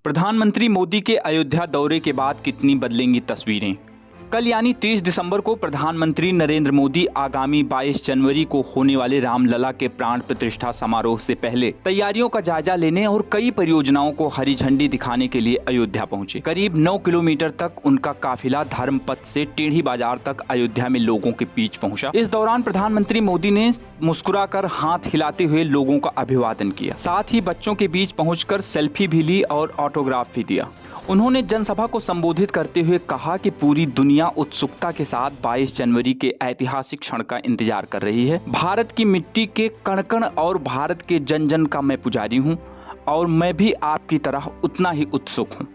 प्रधानमंत्री मोदी के अयोध्या दौरे के बाद कितनी बदलेंगी तस्वीरें। कल यानी 30 दिसंबर को प्रधानमंत्री नरेंद्र मोदी आगामी 22 जनवरी को होने वाले रामलला के प्राण प्रतिष्ठा समारोह से पहले तैयारियों का जायजा लेने और कई परियोजनाओं को हरी झंडी दिखाने के लिए अयोध्या पहुंचे। करीब 9 किलोमीटर तक उनका काफिला धर्मपथ से टेढ़ी बाजार तक अयोध्या में लोगों के बीच पहुंचा। इस दौरान प्रधानमंत्री मोदी ने मुस्कुराकर हाथ हिलाते हुए लोगों का अभिवादन किया, साथ ही बच्चों के बीच पहुंचकर सेल्फी भी ली और ऑटोग्राफ भी दिया। उन्होंने जनसभा को संबोधित करते हुए कहा कि पूरी दुनिया उत्सुकता के साथ 22 जनवरी के ऐतिहासिक क्षण का इंतजार कर रही है। भारत की मिट्टी के कण कण और भारत के जन जन का मैं पुजारी हूं और मैं भी आपकी तरह उतना ही उत्सुक हूं।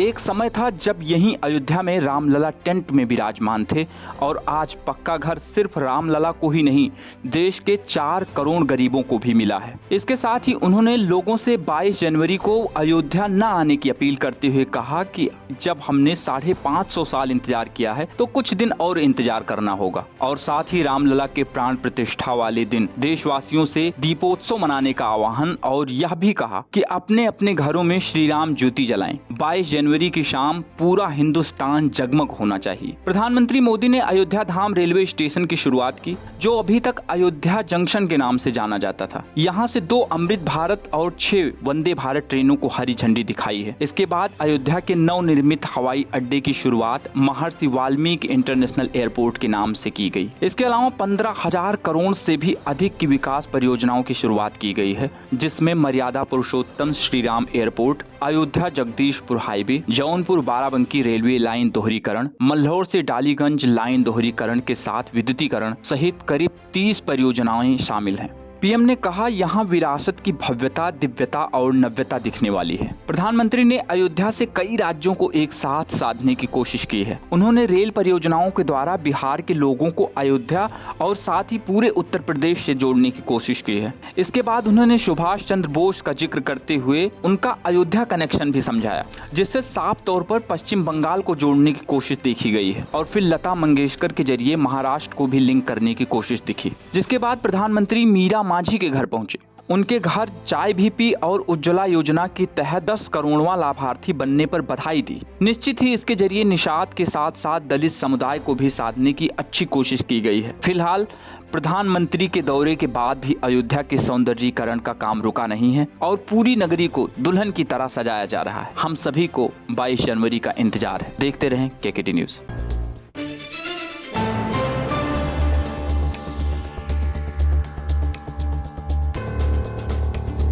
एक समय था जब यहीं अयोध्या में रामलला टेंट में विराजमान थे और आज पक्का घर सिर्फ रामलला को ही नहीं, देश के 4 करोड़ गरीबों को भी मिला है। इसके साथ ही उन्होंने लोगों से 22 जनवरी को अयोध्या न आने की अपील करते हुए कहा कि जब हमने 550 साल इंतजार किया है तो कुछ दिन और इंतजार करना होगा। और साथ ही रामलला के प्राण प्रतिष्ठा वाले दिन देशवासियों से दीपोत्सव मनाने का आह्वान और यह भी कहा कि अपने अपने घरों में श्री राम ज्योति जलाएं। 22 जनवरी की शाम पूरा हिंदुस्तान जगमग होना चाहिए। प्रधानमंत्री मोदी ने अयोध्या धाम रेलवे स्टेशन की शुरुआत की, जो अभी तक अयोध्या जंक्शन के नाम से जाना जाता था। यहाँ से 2 अमृत भारत और 6 वंदे भारत ट्रेनों को हरी झंडी दिखाई है। इसके बाद अयोध्या के नवनिर्मित हवाई अड्डे की शुरुआत महर्षि वाल्मीकि इंटरनेशनल एयरपोर्ट के नाम से की गई। इसके अलावा 15,000 करोड़ से भी अधिक की विकास परियोजनाओं की शुरुआत की गई है, जिसमें मर्यादा पुरुषोत्तम Shri Ram airport, Ayodhya Jagdishpur highway, Jaunpur Barabanki railway line दोहरीकरण, मल्हौर से डालीगंज लाइन दोहरीकरण के साथ विद्युतीकरण सहित करीब 30 परियोजनाएं शामिल हैं। पीएम ने कहा, यहाँ विरासत की भव्यता, दिव्यता और नव्यता दिखने वाली है। प्रधानमंत्री ने अयोध्या से कई राज्यों को एक साथ साधने की कोशिश की है। उन्होंने रेल परियोजनाओं के द्वारा बिहार के लोगों को अयोध्या और साथ ही पूरे उत्तर प्रदेश से जोड़ने की कोशिश की है। इसके बाद उन्होंने सुभाष चंद्र बोस का जिक्र करते हुए उनका अयोध्या कनेक्शन भी समझाया, जिससे साफ तौर पर पश्चिम बंगाल को जोड़ने की कोशिश देखी गई है। और फिर लता मंगेशकर के जरिए महाराष्ट्र को भी लिंक करने की कोशिश दिखी। जिसके बाद प्रधानमंत्री मीरा मांझी के घर पहुंचे। उनके घर चाय भी पी और उज्ज्वला योजना के तहत 10 करोड़वां लाभार्थी बनने पर बधाई दी। निश्चित ही इसके जरिए निषाद के साथ साथ दलित समुदाय को भी साधने की अच्छी कोशिश की गई है। फिलहाल प्रधानमंत्री के दौरे के बाद भी अयोध्या के सौंदर्यीकरण का काम रुका नहीं है और पूरी नगरी को दुल्हन की तरह सजाया जा रहा है। हम सभी को 22 जनवरी का इंतजार है। देखते रहें केकेटी न्यूज़।